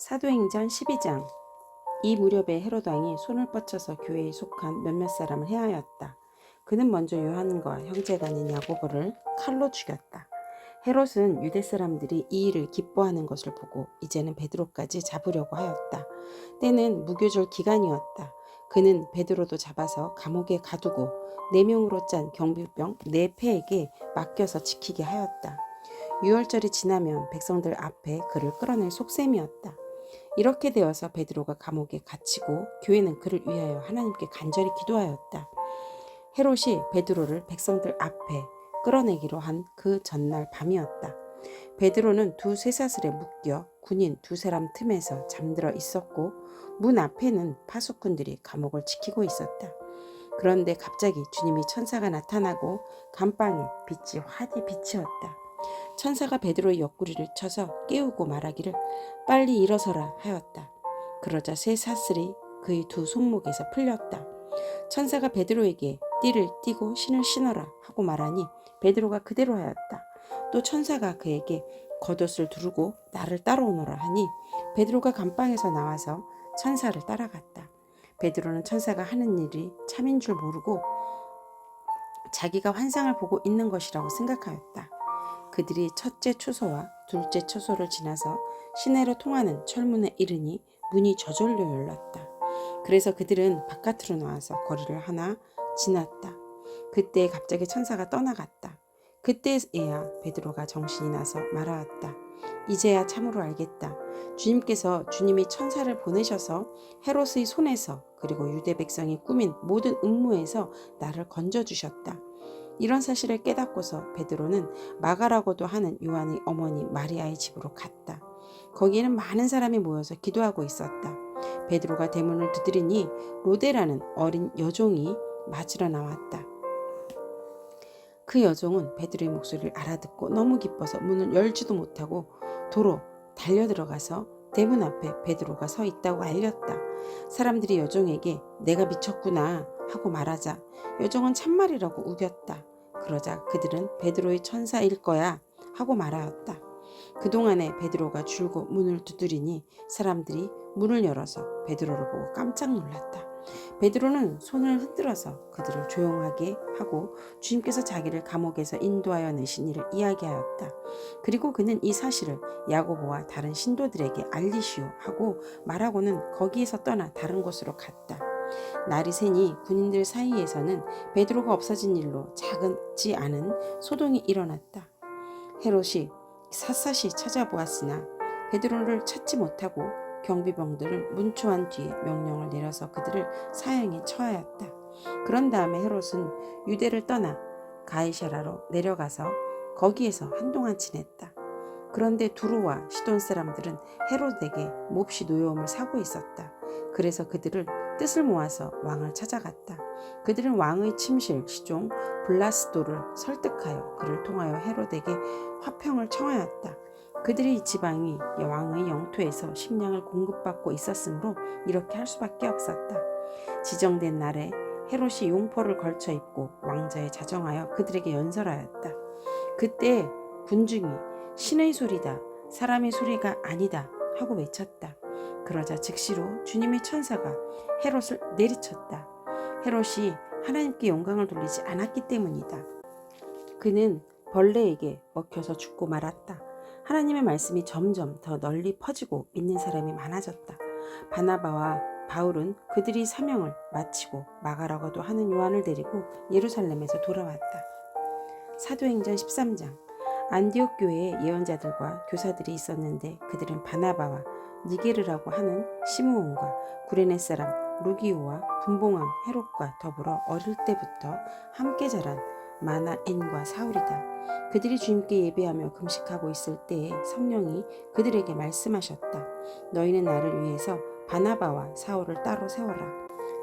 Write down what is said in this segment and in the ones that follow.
사도행전 12장. 이 무렵에 헤롯 왕이 손을 뻗쳐서 교회에 속한 몇몇 사람을 해하였다. 그는 먼저 요한과 형제간인 야고보를 칼로 죽였다. 헤롯은 유대 사람들이 이 일을 기뻐하는 것을 보고 이제는 베드로까지 잡으려고 하였다. 때는 무교절 기간이었다. 그는 베드로도 잡아서 감옥에 가두고 4명으로 짠 경비병 4패에게 맡겨서 지키게 하였다. 유월절이 지나면 백성들 앞에 그를 끌어낼 속셈이었다. 이렇게 되어서 베드로가 감옥에 갇히고 교회는 그를 위하여 하나님께 간절히 기도하였다. 헤롯이 베드로를 백성들 앞에 끌어내기로 한 그 전날 밤이었다. 베드로는 두 쇠사슬에 묶여 군인 2사람 틈에서 잠들어 있었고 문 앞에는 파수꾼들이 감옥을 지키고 있었다. 그런데 갑자기 주님이 천사가 나타나고 감방에 빛이 화디 비치었다. 천사가 베드로의 옆구리를 쳐서 깨우고 말하기를 빨리 일어서라 하였다. 그러자 쇠사슬이 그의 두 손목에서 풀렸다. 천사가 베드로에게 띠를 띠고 신을 신어라 하고 말하니 베드로가 그대로 하였다. 또 천사가 그에게 겉옷을 두르고 나를 따라오너라 하니 베드로가 감방에서 나와서 천사를 따라갔다. 베드로는 천사가 하는 일이 참인 줄 모르고 자기가 환상을 보고 있는 것이라고 생각하였다. 그들이 첫째 초소와 둘째 초소를 지나서 시내로 통하는 철문에 이르니 문이 저절로 열렸다. 그래서 그들은 바깥으로 나와서 거리를 하나 지났다. 그때 갑자기 천사가 떠나갔다. 그때에야 베드로가 정신이 나서 말하였다. 이제야 참으로 알겠다. 주님이 천사를 보내셔서 헤롯의 손에서 그리고 유대 백성이 꾸민 모든 음모에서 나를 건져주셨다. 이런 사실을 깨닫고서 베드로는 마가라고도 하는 요한의 어머니 마리아의 집으로 갔다. 거기에는 많은 사람이 모여서 기도하고 있었다. 베드로가 대문을 두드리니 로데라는 어린 여종이 맞으러 나왔다. 그 여종은 베드로의 목소리를 알아듣고 너무 기뻐서 문을 열지도 못하고 도로 달려들어가서 대문 앞에 베드로가 서 있다고 알렸다. 사람들이 여종에게 내가 미쳤구나 하고 말하자 여종은 참말이라고 우겼다. 그러자 그들은 베드로의 천사일 거야 하고 말하였다. 그동안에 베드로가 줄곧 문을 두드리니 사람들이 문을 열어서 베드로를 보고 깜짝 놀랐다. 베드로는 손을 흔들어서 그들을 조용하게 하고 주님께서 자기를 감옥에서 인도하여 내신 일을 이야기하였다. 그리고 그는 이 사실을 야고보와 다른 신도들에게 알리시오 하고 말하고는 거기에서 떠나 다른 곳으로 갔다. 날이 새니 군인들 사이에서는 베드로가 없어진 일로 작지 않은 소동이 일어났다. 헤롯이 샅샅이 찾아보았으나 베드로를 찾지 못하고 경비병들을 문초한 뒤에 명령을 내려서 그들을 사형에 처하였다. 그런 다음에 헤롯은 유대를 떠나 가이사라로 내려가서 거기에서 한동안 지냈다. 그런데 두로와 시돈 사람들은 헤롯에게 몹시 노여움을 사고 있었다. 그래서 그들을 뜻을 모아서 왕을 찾아갔다. 그들은 왕의 침실 시종 블라스도를 설득하여 그를 통하여 헤롯에게 화평을 청하였다. 그들이 이 지방이 왕의 영토에서 식량을 공급받고 있었으므로 이렇게 할 수밖에 없었다. 지정된 날에 헤롯이 용포를 걸쳐 입고 왕자에 자정하여 그들에게 연설하였다. 그때 군중이 신의 소리다, 사람의 소리가 아니다 하고 외쳤다. 그러자 즉시로 주님의 천사가 헤롯을 내리쳤다. 헤롯이 하나님께 영광을 돌리지 않았기 때문이다. 그는 벌레에게 먹혀서 죽고 말았다. 하나님의 말씀이 점점 더 널리 퍼지고 믿는 사람이 많아졌다. 바나바와 바울은 그들이 사명을 마치고 마가라고도 하는 요한을 데리고 예루살렘에서 돌아왔다. 사도행전 13장. 안디옥 교회에 예언자들과 교사들이 있었는데 그들은 바나바와 니게르라고 하는 시므온과 구레네 사람 루기오와 분봉왕 헤롯과 더불어 어릴 때부터 함께 자란 마나엔과 사울이다. 그들이 주님께 예배하며 금식하고 있을 때에 성령이 그들에게 말씀하셨다. 너희는 나를 위해서 바나바와 사울을 따로 세워라.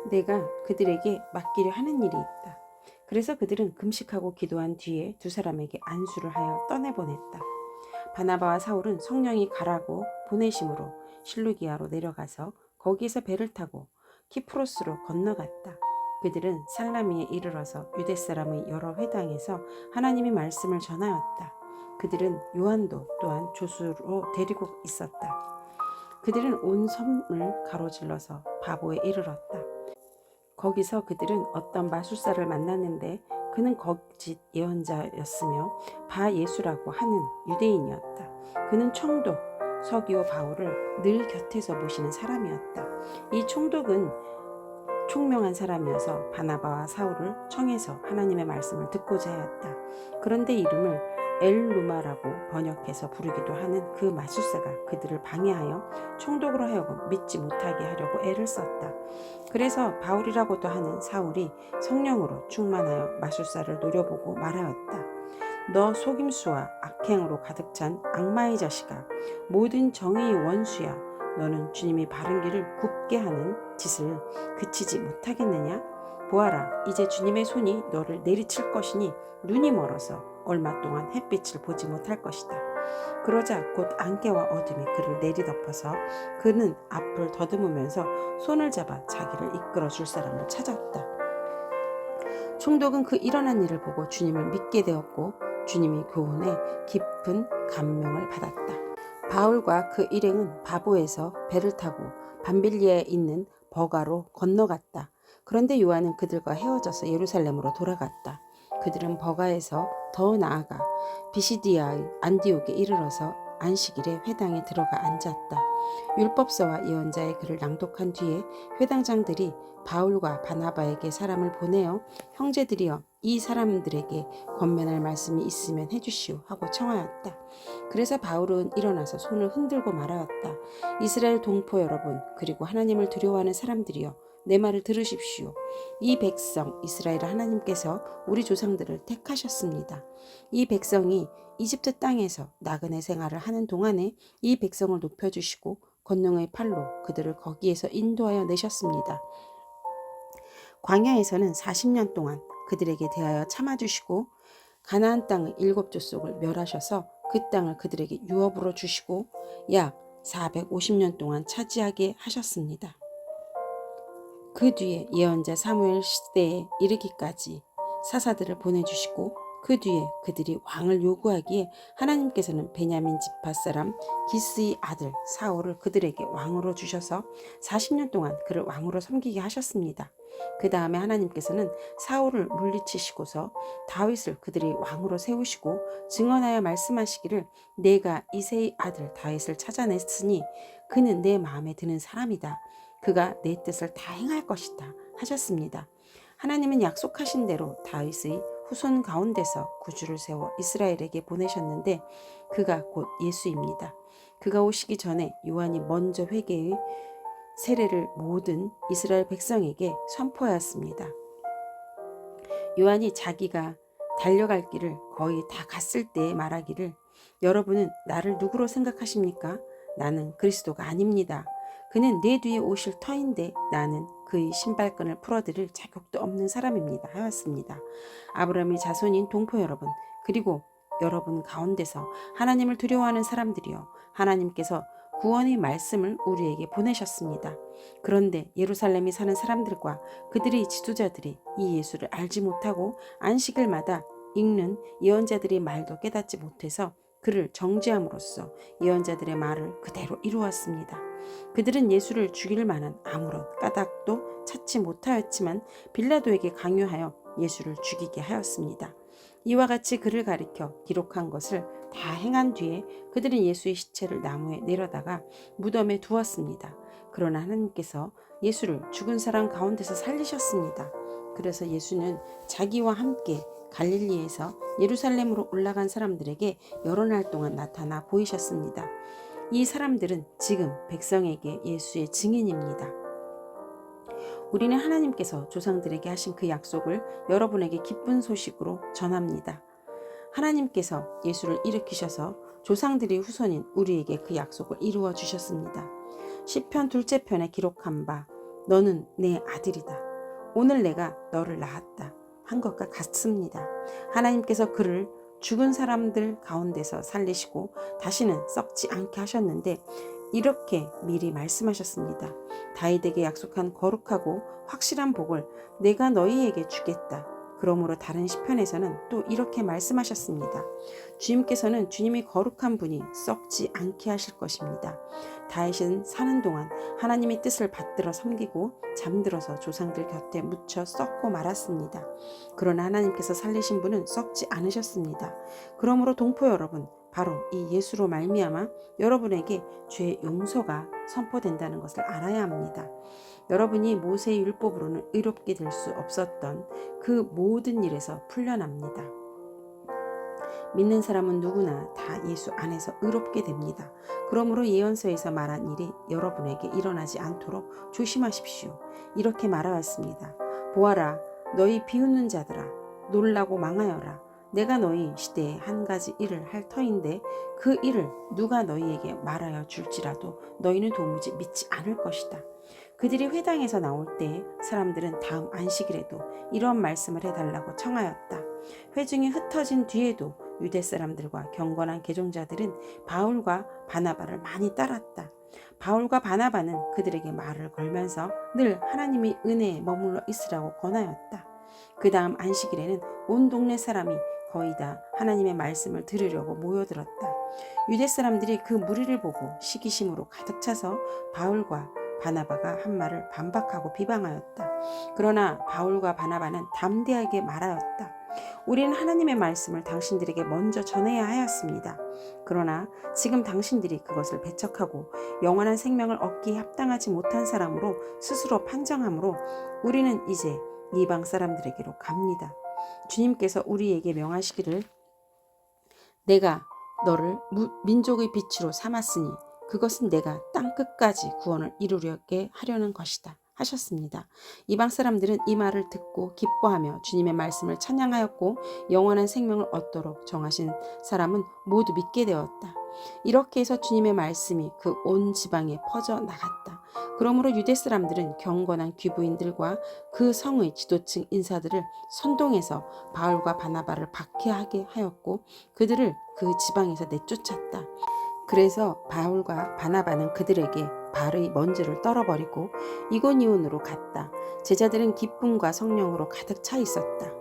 내가 그들에게 맡기려 하는 일이 있다. 그래서 그들은 금식하고 기도한 뒤에 2사람에게 안수를 하여 떠내보냈다. 바나바와 사울은 성령이 가라고 보내심으로 실루기아로 내려가서 거기에서 배를 타고 키프로스로 건너갔다. 그들은 살라미에 이르러서 유대 사람의 여러 회당에서 하나님의 말씀을 전하였다. 그들은 요한도 또한 조수로 데리고 있었다. 그들은 온 섬을 가로질러서 바보에 이르렀다. 거기서 그들은 어떤 마술사를 만났는데 그는 거짓 예언자였으며 바 예수라고 하는 유대인이었다. 그는 총독 서기오 바울을 늘 곁에서 모시는 사람이었다. 이 총독은 총명한 사람이어서 바나바와 사울을 청해서 하나님의 말씀을 듣고자 하였다. 그런데 이름을 엘루마라고 번역해서 부르기도 하는 그 마술사가 그들을 방해하여 총독으로 하여금 믿지 못하게 하려고 애를 썼다. 그래서 바울이라고도 하는 사울이 성령으로 충만하여 마술사를 노려보고 말하였다. 너 속임수와 악행으로 가득 찬 악마의 자식아, 모든 정의의 원수야. 너는 주님이 바른 길을 굽게 하는 짓을 그치지 못하겠느냐? 보아라, 이제 주님의 손이 너를 내리칠 것이니 눈이 멀어서 얼마 동안 햇빛을 보지 못할 것이다. 그러자 곧 안개와 어둠이 그를 내리덮어서 그는 앞을 더듬으면서 손을 잡아 자기를 이끌어 줄 사람을 찾았다. 총독은 그 일어난 일을 보고 주님을 믿게 되었고 주님이 교훈에 깊은 감명을 받았다. 바울과 그 일행은 바보에서 배를 타고 밤빌리아에 있는 버가로 건너갔다. 그런데 요한은 그들과 헤어져서 예루살렘으로 돌아갔다. 그들은 버가에서 더 나아가 비시디아의 안디옥에 이르러서 안식일에 회당에 들어가 앉았다. 율법서와 예언자의 글을 낭독한 뒤에 회당장들이 바울과 바나바에게 사람을 보내어 형제들이여 이 사람들에게 권면할 말씀이 있으면 해주시오 하고 청하였다. 그래서 바울은 일어나서 손을 흔들고 말하였다. 이스라엘 동포 여러분, 그리고 하나님을 두려워하는 사람들이여, 내 말을 들으십시오. 이 백성 이스라엘 하나님께서 우리 조상들을 택하셨습니다. 이 백성이 이집트 땅에서 나그네 생활을 하는 동안에 이 백성을 높여주시고 권능의 팔로 그들을 거기에서 인도하여 내셨습니다. 광야에서는 40년 동안 그들에게 대하여 참아주시고 가나안 땅의 7족속을 멸하셔서 그 땅을 그들에게 유업으로 주시고 약 450년 동안 차지하게 하셨습니다. 그 뒤에 예언자 사무엘 시대에 이르기까지 사사들을 보내주시고 그 뒤에 그들이 왕을 요구하기에 하나님께서는 베냐민 지파 사람 기스의 아들 사울을 그들에게 왕으로 주셔서 40년 동안 그를 왕으로 섬기게 하셨습니다. 그 다음에 하나님께서는 사울을 물리치시고서 다윗을 그들이 왕으로 세우시고 증언하여 말씀하시기를 내가 이새의 아들 다윗을 찾아냈으니 그는 내 마음에 드는 사람이다. 그가 내 뜻을 다 행할 것이다 하셨습니다. 하나님은 약속하신 대로 다윗의 후손 가운데서 구주를 세워 이스라엘에게 보내셨는데 그가 곧 예수입니다. 그가 오시기 전에 요한이 먼저 회개의 세례를 모든 이스라엘 백성에게 선포하였습니다. 요한이 자기가 달려갈 길을 거의 다 갔을 때 말하기를 여러분은 나를 누구로 생각하십니까? 나는 그리스도가 아닙니다. 그는 내 뒤에 오실 터인데 나는 그의 신발끈을 풀어드릴 자격도 없는 사람입니다 하였습니다. 아브라함의 자손인 동포 여러분, 그리고 여러분 가운데서 하나님을 두려워하는 사람들이여, 하나님께서 구원의 말씀을 우리에게 보내셨습니다. 그런데 예루살렘에 사는 사람들과 그들의 지도자들이 이 예수를 알지 못하고 안식일마다 읽는 예언자들의 말도 깨닫지 못해서 그를 정죄함으로써 예언자들의 말을 그대로 이루었습니다. 그들은 예수를 죽일 만한 아무런 까닭도 찾지 못하였지만 빌라도에게 강요하여 예수를 죽이게 하였습니다. 이와 같이 그를 가리켜 기록한 것을 다 행한 뒤에 그들은 예수의 시체를 나무에 내려다가 무덤에 두었습니다. 그러나 하나님께서 예수를 죽은 사람 가운데서 살리셨습니다. 그래서 예수는 자기와 함께 갈릴리에서 예루살렘으로 올라간 사람들에게 여러 날 동안 나타나 보이셨습니다. 이 사람들은 지금 백성에게 예수의 증인입니다. 우리는 하나님께서 조상들에게 하신 그 약속을 여러분에게 기쁜 소식으로 전합니다. 하나님께서 예수를 일으키셔서 조상들의 후손인 우리에게 그 약속을 이루어 주셨습니다. 시편 2째 편에 기록한 바 너는 내 아들이다. 오늘 내가 너를 낳았다 한 것과 같습니다. 하나님께서 그를 죽은 사람들 가운데서 살리시고 다시는 썩지 않게 하셨는데 이렇게 미리 말씀하셨습니다. 다윗에게 약속한 거룩하고 확실한 복을 내가 너희에게 주겠다. 그러므로 다른 시편에서는 또 이렇게 말씀하셨습니다. 주님께서는 주님이 거룩한 분이 썩지 않게 하실 것입니다. 다윗은 사는 동안 하나님의 뜻을 받들어 섬기고 잠들어서 조상들 곁에 묻혀 썩고 말았습니다. 그러나 하나님께서 살리신 분은 썩지 않으셨습니다. 그러므로 동포 여러분, 바로 이 예수로 말미암아 여러분에게 죄의 용서가 선포된다는 것을 알아야 합니다. 여러분이 모세의 율법으로는 의롭게 될 수 없었던 그 모든 일에서 풀려납니다. 믿는 사람은 누구나 다 예수 안에서 의롭게 됩니다. 그러므로 예언서에서 말한 일이 여러분에게 일어나지 않도록 조심하십시오. 이렇게 말하였습니다. 보아라, 너희 비웃는 자들아, 놀라고 망하여라. 내가 너희 시대에 한 가지 일을 할 터인데 그 일을 누가 너희에게 말하여 줄지라도 너희는 도무지 믿지 않을 것이다. 그들이 회당에서 나올 때 사람들은 다음 안식일에도 이런 말씀을 해달라고 청하였다. 회중이 흩어진 뒤에도 유대 사람들과 경건한 개종자들은 바울과 바나바를 많이 따랐다. 바울과 바나바는 그들에게 말을 걸면서 늘 하나님의 은혜에 머물러 있으라고 권하였다. 그 다음 안식일에는 온 동네 사람이 거의 다 하나님의 말씀을 들으려고 모여들었다. 유대 사람들이 그 무리를 보고 시기심으로 가득 차서 바울과 바나바가 한 말을 반박하고 비방하였다. 그러나 바울과 바나바는 담대하게 말하였다. 우리는 하나님의 말씀을 당신들에게 먼저 전해야 하였습니다. 그러나 지금 당신들이 그것을 배척하고 영원한 생명을 얻기에 합당하지 못한 사람으로 스스로 판정하므로 우리는 이제 이방 사람들에게로 갑니다. 주님께서 우리에게 명하시기를 내가 너를 민족의 빛으로 삼았으니 그것은 내가 땅 끝까지 구원을 이루려게 하려는 것이다 하셨습니다. 이방 사람들은 이 말을 듣고 기뻐하며 주님의 말씀을 찬양하였고 영원한 생명을 얻도록 정하신 사람은 모두 믿게 되었다. 이렇게 해서 주님의 말씀이 그 온 지방에 퍼져 나갔다. 그러므로 유대 사람들은 경건한 귀부인들과 그 성의 지도층 인사들을 선동해서 바울과 바나바를 박해하게 하였고 그들을 그 지방에서 내쫓았다. 그래서 바울과 바나바는 그들에게 발의 먼지를 떨어버리고 이고니온으로 갔다. 제자들은 기쁨과 성령으로 가득 차 있었다.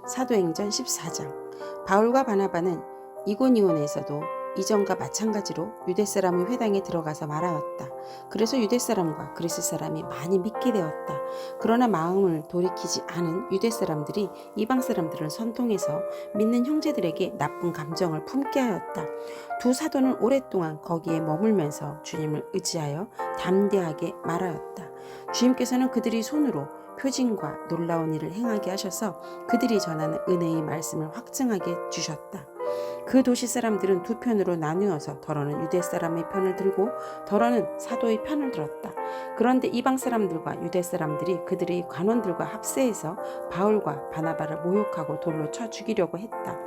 사도행전 14장. 바울과 바나바는 이고니온에서도 이전과 마찬가지로 유대 사람의 회당에 들어가서 말하였다. 그래서 유대 사람과 그리스 사람이 많이 믿게 되었다. 그러나 마음을 돌이키지 않은 유대 사람들이 이방 사람들을 선동해서 믿는 형제들에게 나쁜 감정을 품게 하였다. 두 사도는 오랫동안 거기에 머물면서 주님을 의지하여 담대하게 말하였다. 주님께서는 그들이 손으로 표징과 놀라운 일을 행하게 하셔서 그들이 전하는 은혜의 말씀을 확증하게 주셨다. 그 도시 사람들은 두 편으로 나누어서 더러는 유대 사람의 편을 들고 더러는 사도의 편을 들었다. 그런데 이방 사람들과 유대 사람들이 그들의 관원들과 합세해서 바울과 바나바를 모욕하고 돌로 쳐 죽이려고 했다.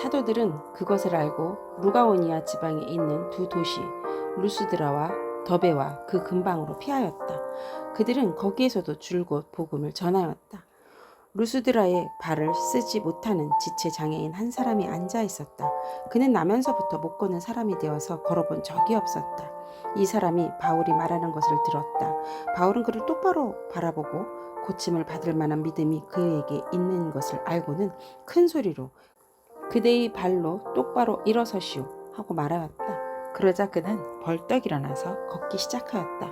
사도들은 그것을 알고 루가오니아 지방에 있는 두 도시 루스드라와 더베와 그 근방으로 피하였다. 그들은 거기에서도 줄곧 복음을 전하였다. 루스드라에 발을 쓰지 못하는 지체 장애인 한 사람이 앉아 있었다. 그는 나면서부터 못 걷는 사람이 되어서 걸어본 적이 없었다. 이 사람이 바울이 말하는 것을 들었다. 바울은 그를 똑바로 바라보고 고침을 받을 만한 믿음이 그에게 있는 것을 알고는 큰 소리로 그대의 발로 똑바로 일어서시오 하고 말하였다. 그러자 그는 벌떡 일어나서 걷기 시작하였다.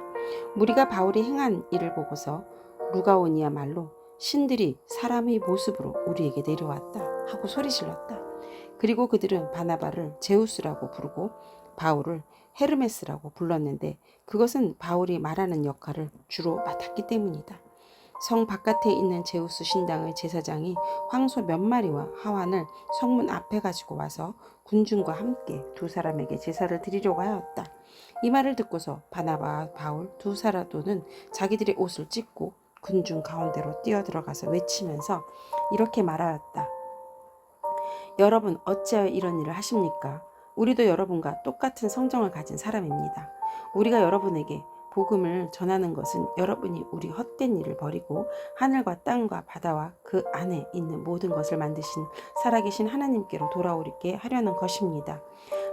무리가 바울이 행한 일을 보고서 루가오니아 말로 신들이 사람의 모습으로 우리에게 내려왔다 하고 소리질렀다. 그리고 그들은 바나바를 제우스라고 부르고 바울을 헤르메스라고 불렀는데 그것은 바울이 말하는 역할을 주로 맡았기 때문이다. 성 바깥에 있는 제우스 신당의 제사장이 황소 몇 마리와 하완을 성문 앞에 가지고 와서 군중과 함께 두 사람에게 제사를 드리려고 하였다. 이 말을 듣고서 바나바와 바울 두 사도는 자기들의 옷을 찢고 군중 가운데로 뛰어들어가서 외치면서 이렇게 말하였다. 여러분 어찌하여 이런 일을 하십니까? 우리도 여러분과 똑같은 성정을 가진 사람입니다. 우리가 여러분에게 복음을 전하는 것은 여러분이 우리 헛된 일을 버리고 하늘과 땅과 바다와 그 안에 있는 모든 것을 만드신 살아계신 하나님께로 돌아오게 하려는 것입니다.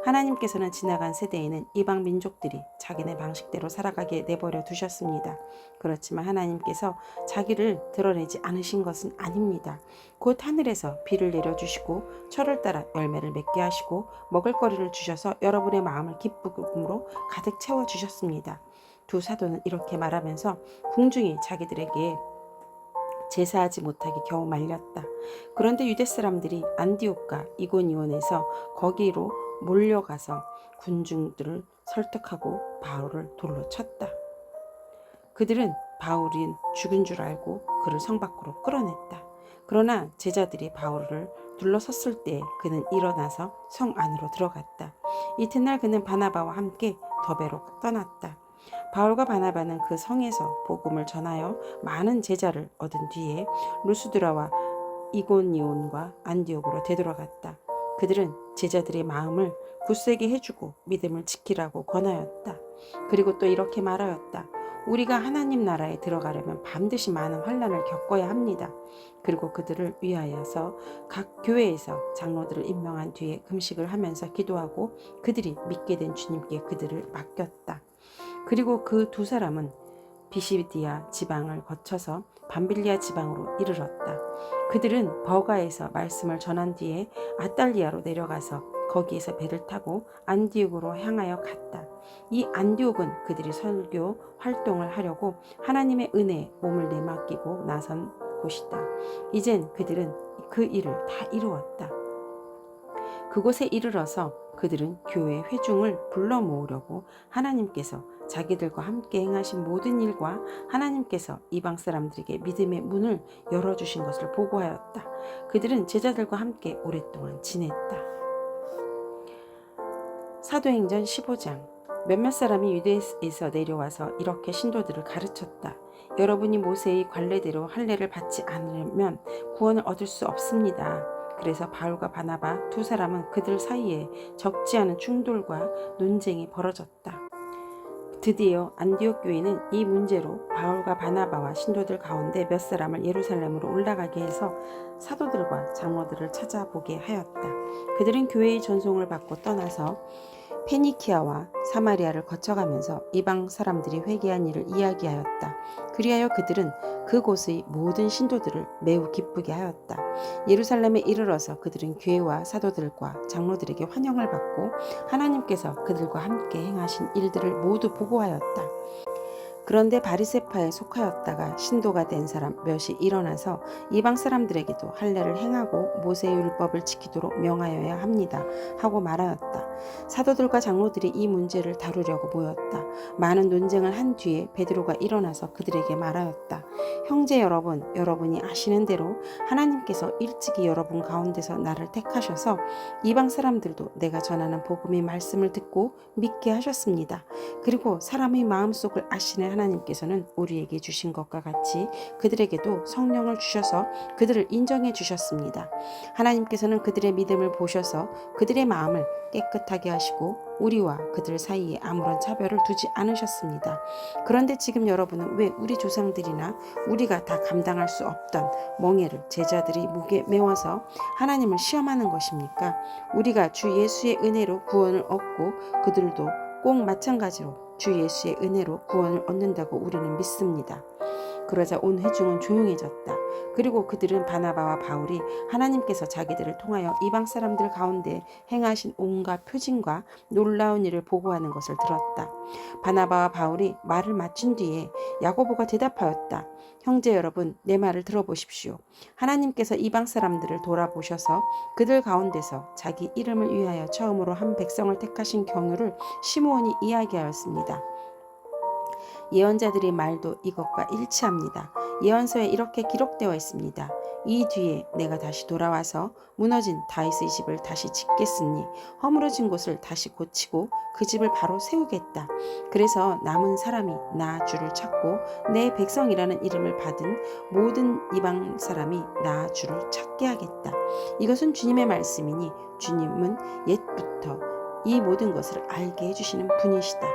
하나님께서는 지나간 세대에는 이방 민족들이 자기네 방식대로 살아가게 내버려 두셨습니다. 그렇지만 하나님께서 자기를 드러내지 않으신 것은 아닙니다. 곧 하늘에서 비를 내려주시고 철을 따라 열매를 맺게 하시고 먹을거리를 주셔서 여러분의 마음을 기쁨으로 가득 채워주셨습니다. 두 사도는 이렇게 말하면서 궁중이 자기들에게 제사하지 못하게 겨우 말렸다. 그런데 유대 사람들이 안디옥과 이고니온에서 거기로 몰려가서 군중들을 설득하고 바울을 돌로 쳤다. 그들은 바울이 죽은 줄 알고 그를 성 밖으로 끌어냈다. 그러나 제자들이 바울을 둘러섰을 때 그는 일어나서 성 안으로 들어갔다. 이튿날 그는 바나바와 함께 더베로 떠났다. 바울과 바나바는 그 성에서 복음을 전하여 많은 제자를 얻은 뒤에 루스드라와 이고니온과 안디옥으로 되돌아갔다. 그들은 제자들의 마음을 굳세게 해주고 믿음을 지키라고 권하였다. 그리고 또 이렇게 말하였다. 우리가 하나님 나라에 들어가려면 반드시 많은 환난을 겪어야 합니다. 그리고 그들을 위하여서 각 교회에서 장로들을 임명한 뒤에 금식을 하면서 기도하고 그들이 믿게 된 주님께 그들을 맡겼다. 그리고 그 두 사람은 비시디아 지방을 거쳐서 밤빌리아 지방으로 이르렀다. 그들은 버가에서 말씀을 전한 뒤에 아달리아로 내려가서 거기에서 배를 타고 안디옥으로 향하여 갔다. 이 안디옥은 그들이 설교 활동을 하려고 하나님의 은혜에 몸을 내맡기고 나선 곳이다. 이젠 그들은 그 일을 다 이루었다. 그곳에 이르러서 그들은 교회 회중을 불러 모으려고 하나님께서 자기들과 함께 행하신 모든 일과 하나님께서 이방 사람들에게 믿음의 문을 열어주신 것을 보고하였다. 그들은 제자들과 함께 오랫동안 지냈다. 사도행전 15장. 몇몇 사람이 유대에서 내려와서 이렇게 신도들을 가르쳤다. 여러분이 모세의 관례대로 할례를 받지 않으면 구원을 얻을 수 없습니다. 그래서 바울과 바나바 두 사람은 그들 사이에 적지 않은 충돌과 논쟁이 벌어졌다. 드디어 안디옥 교회는 이 문제로 바울과 바나바와 신도들 가운데 몇 사람을 예루살렘으로 올라가게 해서 사도들과 장로들을 찾아보게 하였다. 그들은 교회의 전송을 받고 떠나서 페니키아와 사마리아를 거쳐가면서 이방 사람들이 회개한 일을 이야기하였다. 그리하여 그들은 그곳의 모든 신도들을 매우 기쁘게 하였다. 예루살렘에 이르러서 그들은 교회와 사도들과 장로들에게 환영을 받고 하나님께서 그들과 함께 행하신 일들을 모두 보고하였다. 그런데 바리새파에 속하였다가 신도가 된 사람 몇이 일어나서 이방 사람들에게도 할례를 행하고 모세의 율법을 지키도록 명하여야 합니다 하고 말하였다. 사도들과 장로들이 이 문제를 다루려고 모였다. 많은 논쟁을 한 뒤에 베드로가 일어나서 그들에게 말하였다. 형제 여러분, 여러분이 아시는 대로 하나님께서 일찍이 여러분 가운데서 나를 택하셔서 이방 사람들도 내가 전하는 복음의 말씀을 듣고 믿게 하셨습니다. 그리고 사람의 마음속을 아시는 하나님께서는 우리에게 주신 것과 같이 그들에게도 성령을 주셔서 그들을 인정해 주셨습니다. 하나님께서는 그들의 믿음을 보셔서 그들의 마음을 깨끗하게 하시고 우리와 그들 사이에 아무런 차별을 두지 않으셨습니다. 그런데 지금 여러분은 왜 우리 조상들이나 우리가 다 감당할 수 없던 멍에를 제자들이 목에 메워서 하나님을 시험하는 것입니까? 우리가 주 예수의 은혜로 구원을 얻고 그들도 꼭 마찬가지로 주 예수의 은혜로 구원을 얻는다고 우리는 믿습니다. 그러자 온 회중은 조용해졌다. 그리고 그들은 바나바와 바울이 하나님께서 자기들을 통하여 이방 사람들 가운데 행하신 온갖 표징과 놀라운 일을 보고하는 것을 들었다. 바나바와 바울이 말을 마친 뒤에 야고보가 대답하였다. 형제 여러분, 내 말을 들어보십시오. 하나님께서 이방 사람들을 돌아보셔서 그들 가운데서 자기 이름을 위하여 처음으로 한 백성을 택하신 경우를 시므온이 이야기하였습니다. 예언자들의 말도 이것과 일치합니다. 예언서에 이렇게 기록되어 있습니다. 이 뒤에 내가 다시 돌아와서 무너진 다윗의 집을 다시 짓겠으니 허물어진 곳을 다시 고치고 그 집을 바로 세우겠다. 그래서 남은 사람이 나 주를 찾고 내 백성이라는 이름을 받은 모든 이방 사람이 나 주를 찾게 하겠다. 이것은 주님의 말씀이니 주님은 옛부터 이 모든 것을 알게 해주시는 분이시다.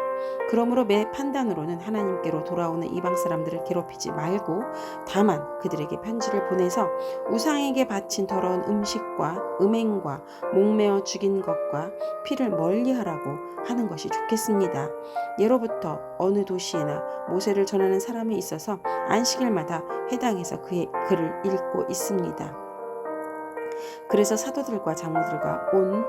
그러므로 매 판단으로는 하나님께로 돌아오는 이방 사람들을 괴롭히지 말고 다만 그들에게 편지를 보내서 우상에게 바친 더러운 음식과 음행과 목매어 죽인 것과 피를 멀리하라고 하는 것이 좋겠습니다. 예로부터 어느 도시에나 모세를 전하는 사람이 있어서 안식일마다 회당에서 그의 글을 읽고 있습니다. 그래서 사도들과 장로들과 온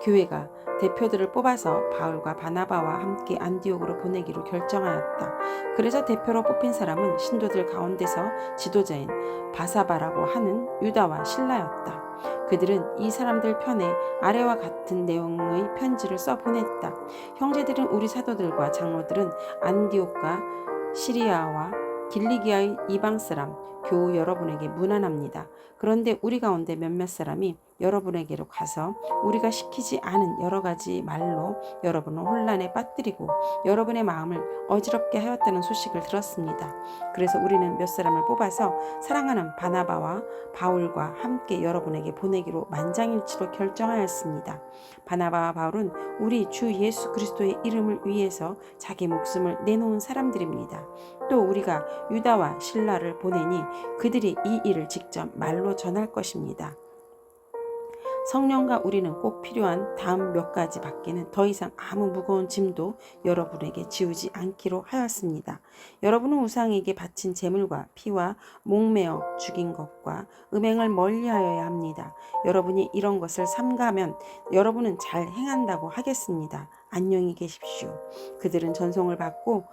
교회가 대표들을 뽑아서 바울과 바나바와 함께 안디옥으로 보내기로 결정하였다. 그래서 대표로 뽑힌 사람은 신도들 가운데서 지도자인 바사바라고 하는 유다와 실라였다. 그들은 이 사람들 편에 아래와 같은 내용의 편지를 써 보냈다. 형제들은 우리 사도들과 장로들은 안디옥과 시리아와 길리기아의 이방 사람 교우 여러분에게 문안합니다. 그런데 우리 가운데 몇몇 사람이 여러분에게로 가서 우리가 시키지 않은 여러 가지 말로 여러분을 혼란에 빠뜨리고 여러분의 마음을 어지럽게 하였다는 소식을 들었습니다. 그래서 우리는 몇 사람을 뽑아서 사랑하는 바나바와 바울과 함께 여러분에게 보내기로 만장일치로 결정하였습니다. 바나바와 바울은 우리 주 예수 그리스도의 이름을 위해서 자기 목숨을 내놓은 사람들입니다. 또 우리가 유다와 실라를 보내니 그들이 이 일을 직접 말로 전할 것입니다. 성령과 우리는 꼭 필요한 다음 몇 가지 밖에는 더 이상 아무 무거운 짐도 여러분에게 지우지 않기로 하였습니다. 여러분은 우상에게 바친 제물과 피와 목매어 죽인 것과 음행을 멀리하여야 합니다. 여러분이 이런 것을 삼가면 여러분은 잘 행한다고 하겠습니다. 안녕히 계십시오. 그들은 전송을 받고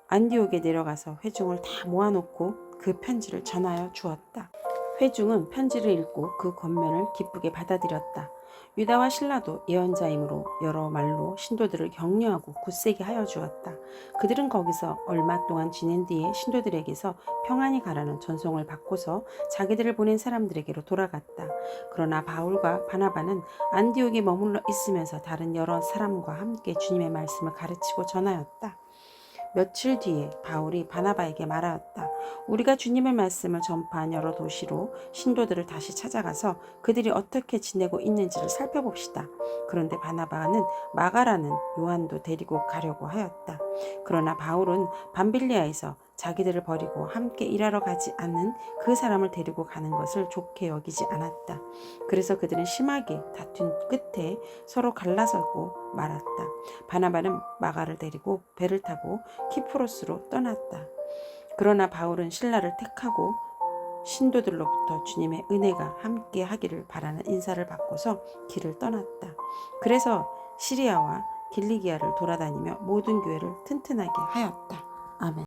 안디옥에 내려가서 회중을 다 모아놓고 그 편지를 전하여 주었다. 회중은 편지를 읽고 그 권면을 기쁘게 받아들였다. 유다와 실라도 예언자이므로 여러 말로 신도들을 격려하고 굳세게 하여 주었다. 그들은 거기서 얼마 동안 지낸 뒤에 신도들에게서 평안히 가라는 전송을 받고서 자기들을 보낸 사람들에게로 돌아갔다. 그러나 바울과 바나바는 안디옥에 머물러 있으면서 다른 여러 사람과 함께 주님의 말씀을 가르치고 전하였다. 며칠 뒤에 바울이 바나바에게 말하였다. 우리가 주님의 말씀을 전파한 여러 도시로 신도들을 다시 찾아가서 그들이 어떻게 지내고 있는지를 살펴봅시다. 그런데 바나바는 마가라는 요한도 데리고 가려고 하였다. 그러나 바울은 밤빌리아에서 자기들을 버리고 함께 일하러 가지 않는 그 사람을 데리고 가는 것을 좋게 여기지 않았다. 그래서 그들은 심하게 다툰 끝에 서로 갈라서고 말았다. 바나바는 마가를 데리고 배를 타고 키프로스로 떠났다. 그러나 바울은 실라를 택하고 신도들로부터 주님의 은혜가 함께 하기를 바라는 인사를 받고서 길을 떠났다. 그래서 시리아와 길리기아를 돌아다니며 모든 교회를 튼튼하게 하였다. 아멘.